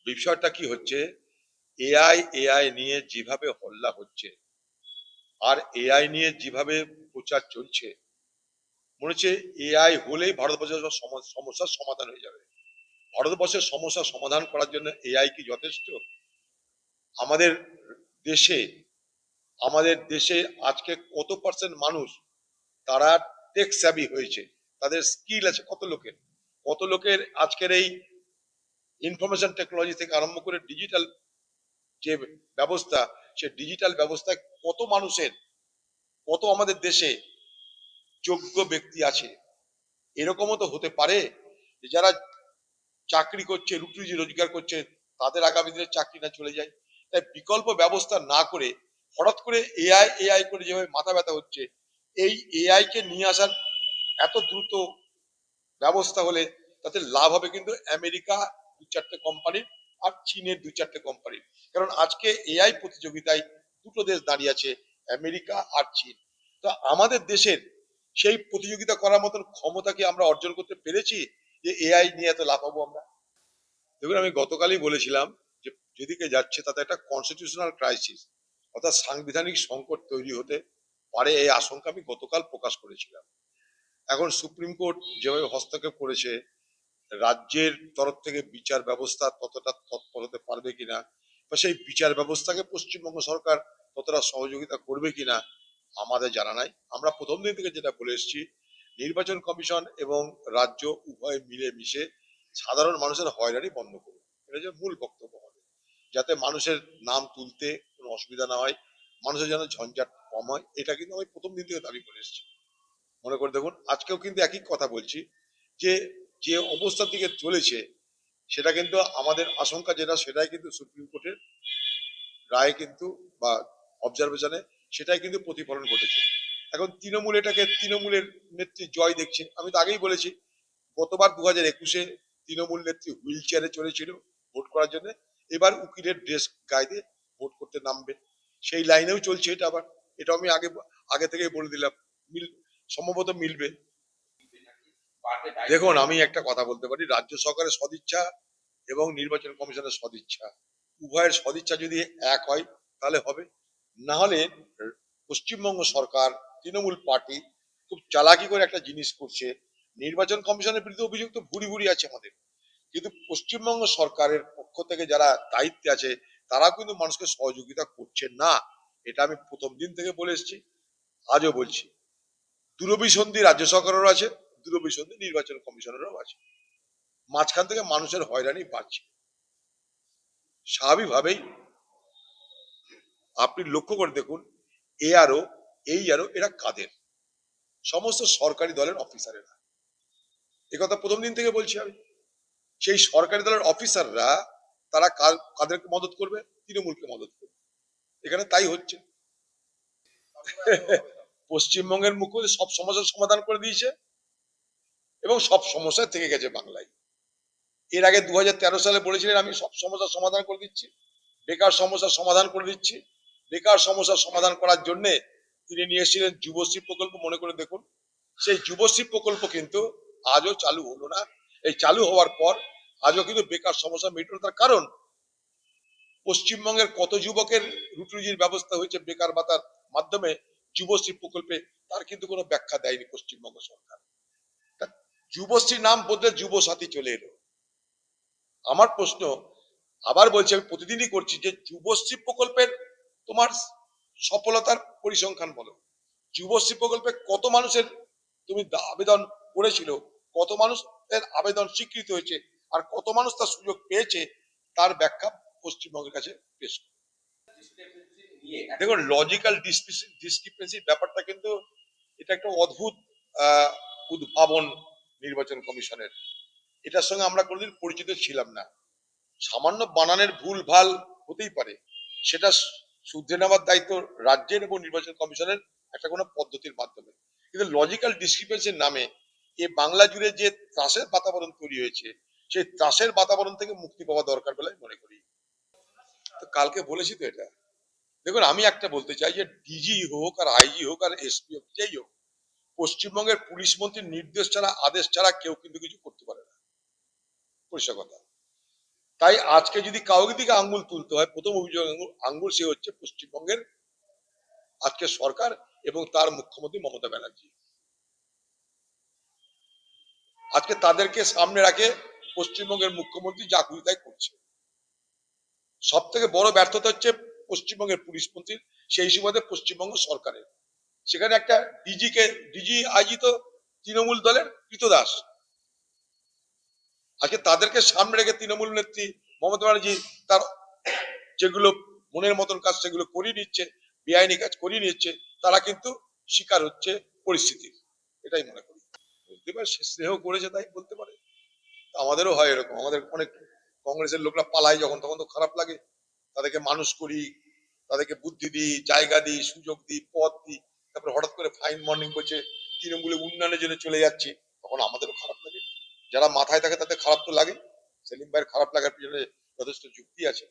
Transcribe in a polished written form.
বিষয়টা কি হচ্ছে, এআই এআই নিয়ে যেভাবে হল্লা হচ্ছে আর এআই নিয়ে যেভাবে প্রচার চলছে, মনে হচ্ছে এআই হলেই ভারতবর্ষের সব সমস্যার সমাধান হয়ে যাবে। ভারতবর্ষের সমস্যার সমাধান করার জন্য এআই কি যথেষ্ট? আমাদের দেশে আমাদের দেশে আজকে কত পার্সেন্ট মানুষ তারা টেক স্যাভি হয়েছে, তাদের স্কিল আছে কত লোকের আজকের এই ইনফরমেশন টেকনোলজি থেকে আরম্ভ করে ডিজিটাল যে ব্যবস্থা, সে ডিজিটাল ব্যবস্থায় কত মানুষের, কত আমাদের দেশে যোগ্য ব্যক্তি আছে। এরকমও তো হতে পারে যে যারা চাকরি করছে, রুটি রুজি রোজগার করছে, তাদের আগামী দিনে চাকরি না চলে যায়। তাই বিকল্প ব্যবস্থা না করে হঠাৎ করে এআই এআই করে যেভাবে মাথা ব্যথা হচ্ছে, এই এআই কে নিয়ে আসার এত দ্রুত ব্যবস্থা হলে তাতে লাভ হবে কিন্তু আমেরিকা দু চারটে কোম্পানির আর চীনের দু চারটে কোম্পানির। কারণ আজকে এআই প্রতিযোগিতায় দুটো দেশ দাঁড়িয়ে আছে, আমেরিকা আর চীন। তো আমাদের দেশের সেই প্রতিযোগিতা করার মতন ক্ষমতা কি আমরা অর্জন করতে পেরেছি যে এআই নিয়ে এত লাভ হবো আমরা? দেখুন, আমি গতকালই বলেছিলাম যে যেদিকে যাচ্ছে তাতে একটা কনস্টিটিউশনাল ক্রাইসিস, অর্থাৎ সাংবিধানিক সংকট তৈরি হতে পারে, এই আশঙ্কা আমি গতকাল প্রকাশ করেছিলাম। এখন সুপ্রিম কোর্ট যেভাবে হস্তক্ষেপ করেছে, রাজ্যের তরফ থেকে বিচার ব্যবস্থা ততটা তৎপর হতে পারবে কিনা, বা সেই বিচার ব্যবস্থাকে পশ্চিমবঙ্গ সরকার ততটা সহযোগিতা করবে কিনা আমাদের জানা নাই। আমরা প্রথম দিন থেকে যেটা বলে এসেছি, নির্বাচন কমিশন এবং রাজ্য উভয় মিলে মিশে সাধারণ মানুষের হয়রানি বন্ধ করবে, এটা যে মূল বক্তব্য হবে, যাতে মানুষের নাম তুলতে কোনো অসুবিধা না হয়, মানুষের যেন ঝঞ্ঝাট কম হয়। এটা কিন্তু আমি প্রথম দিন থেকে দাবি করে এসেছি। মনে করে দেখুন, আজকেও কিন্তু একই কথা বলছি যে যে অবস্থার দিকে চলেছে সেটা কিন্তু আমাদের আশঙ্কা যেটা, সেটাই কিন্তু সুপ্রিম কোর্টের রায় কিন্তু বা অবজারভেশনে সেটাই কিন্তু প্রতিফলন ঘটেছে। এখন তৃণমূল এটাকে তৃণমূলের নেত্রী জয় দেখছে। আমি তো আগেই বলেছি, গতবার 2021-এ তৃণমূল নেত্রী হুইল চেয়ারে চলেছিল ভোট করার জন্য, এবার উকিলের ড্রেস গায়ে দিয়ে ভোট করতে নামবে। সেই লাইনেও চলছে এটা আবার। এটা আমি আগে আগে থেকে বলে দিলাম, মিল সম্ভবত মিলবে। দেখুন, আমি একটা কথা বলতে পারি, রাজ্য সরকারের সদিচ্ছা এবং নির্বাচন কমিশনের সদিচ্ছা, উভয়ের সদিচ্ছা যদি এক হয় তাহলে হবে। না হলে পশ্চিমবঙ্গ সরকার, তৃণমূল পার্টি খুব চালাকি করে একটা জিনিস করছে। নির্বাচন কমিশনের বিরুদ্ধে অভিযোগ তো ভুরি ভুরি আছে আমাদের, কিন্তু পশ্চিমবঙ্গ সরকারের পক্ষ থেকে যারা দায়িত্বে আছে তারা কিন্তু মানুষকে সহযোগিতা করছে না। এটা আমি প্রথম দিন থেকে বলে এসেছি, আজও বলছি। দূরভিসন্ধি রাজ্য সরকারেরও আছে, দূরভিসন্ধি নির্বাচন কমিশনেরও আছে, মাঝখান থেকে মানুষের হয়রানি বাড়ছে স্বাভাবিকভাবেই। আপনি লক্ষ্য করে দেখুন, এআরও এইআরও এরা কাদের? সমস্ত সরকারি দলের অফিসারেরা। একথা প্রথম দিন থেকে বলছি আমি। সেই সরকারি দলের অফিসাররা তারা কাদেরকে মদত করবে? তৃণমূলকে মদত করবে। এখানে তাই হচ্ছে। পশ্চিমবঙ্গের মুখ্যমন্ত্রী সব সমস্যার সমাধান করে দিয়েছে এবং সব সমস্যা থেকে গেছে বাংলায়। এর আগে 2013 সালে বলেছিলেন আমি সব সমস্যার সমাধান করে দিচ্ছি, বেকার সমস্যার সমাধান করে দিচ্ছি। বেকার সমস্যার সমাধান করার জন্য তিনি নিয়ে এসেছিলেন যুবশ্রী প্রকল্প, মনে করে দেখুন। সেই যুবশ্রী প্রকল্প কিন্তু আজও চালু হলো না। এই চালু হওয়ার পর আজও কিন্তু বেকার সমস্যা মিটল। তার কারণ, পশ্চিমবঙ্গের কত যুবকের রুটি রুজির ব্যবস্থা হয়েছে বেকার ভাতার মাধ্যমে, যুবশ্রী প্রকল্পে তার কিন্তু কোনো ব্যাখ্যা দেয়নি পশ্চিমবঙ্গ সরকার। যুবশ্রী নাম বদলে যুব সাথী চলে এলো। আমার প্রশ্ন, আবার বলছি, আমি প্রতিদিনই করছি, যে যুবশ্রী প্রকল্পের তোমার সফলতার পরিসংখ্যান বলো। যুবশ্রী প্রকল্পে কত মানুষের তুমি আবেদন করেছিল, কত মানুষের আবেদন স্বীকৃত হয়েছে, আর কত মানুষ তার সুযোগ পেয়েছে, তার ব্যাখ্যা পশ্চিমবঙ্গের কাছে পেশ করো। দেখুন, লজিক্যাল ডিসক্রিপেন্সির ব্যাপারটা কিন্তু এটা একটা অদ্ভুত উদ্ভাবন নির্বাচন কমিশনের। এটার সঙ্গে আমরা কোনোদিন পরিচিত ছিলাম না। সামান্য বানানের ভুল ভাল হতেই পারে, সেটা শুধরে নেওয়ার দায়িত্ব রাজ্যের এবং নির্বাচন কমিশনের একটা কোনো পদ্ধতির মাধ্যমে। কিন্তু লজিক্যাল ডিসক্রিপেন্সির নামে এ বাংলা জুড়ে যে ত্রাসের বাতাবরণ তৈরি হয়েছে, সেই ত্রাসের বাতাবরণ থেকে মুক্তি পাওয়া দরকার বলে মনে করি। তো কালকে বলেছি তো এটা। দেখুন, আমি একটা বলতে চাই যে ডিজি হোক আর আইজি হোক আর এসপি হোক, যাই হোক, পশ্চিমবঙ্গের পুলিশ মন্ত্রীর নির্দেশ ছাড়া, আদেশ ছাড়া কেউ কিন্তু কিছু করতে পারে না। পরিষ্কার কথা। তাই আজকে যদি কাউকে দিকে আঙ্গুল তুলতে হয়, প্রথম অভিযোগ আঙ্গুল সে হচ্ছে পশ্চিমবঙ্গের আজকে সরকার এবং তার মুখ্যমন্ত্রী মমতা ব্যানার্জি। আজকে তাদেরকে সামনে রাখে পশ্চিমবঙ্গের মুখ্যমন্ত্রী যা খুশি তাই করছে। সব থেকে বড় ব্যর্থতা হচ্ছে পশ্চিমবঙ্গের পুলিশ মন্ত্রীর, সেই সুবাদে পশ্চিমবঙ্গ সরকারের। সেখানে একটা ডিজি আইজি তো তৃণমূল দলের কৃতদাস। আজকে তাদেরকে সামনে রেখে তৃণমূল নেত্রী মমতা ব্যানার্জি তার যেগুলো মনের মতন কাজ সেগুলো করিয়ে নিচ্ছে, বেআইনি কাজ করিয়ে নিচ্ছে, তারা কিন্তু শিকার হচ্ছে পরিস্থিতির। এটাই মনে করি। বুঝতে পারে সে স্নেহ করেছে তাই বলতে পারে। আমাদেরও হয় এরকম, আমাদের অনেক কংগ্রেসের লোকরা পালায় যখন, তখন তো খারাপ লাগে। তাদেরকে মানুষ করি, তাদেরকে বুদ্ধি দিই, জায়গা দিই, সুযোগ দিই, পদ দিই, তারপরে হঠাৎ করে ফাইন মর্নিং করছে, তৃণমূলে উন্নয়নের জন্য চলে যাচ্ছে, তখন আমাদেরও খারাপ লাগে। যারা মাথায় থাকে তাদের খারাপ তো লাগে। সেলিম ভাইয়ের খারাপ লাগার পিছনে যথেষ্ট যুক্তি আছে।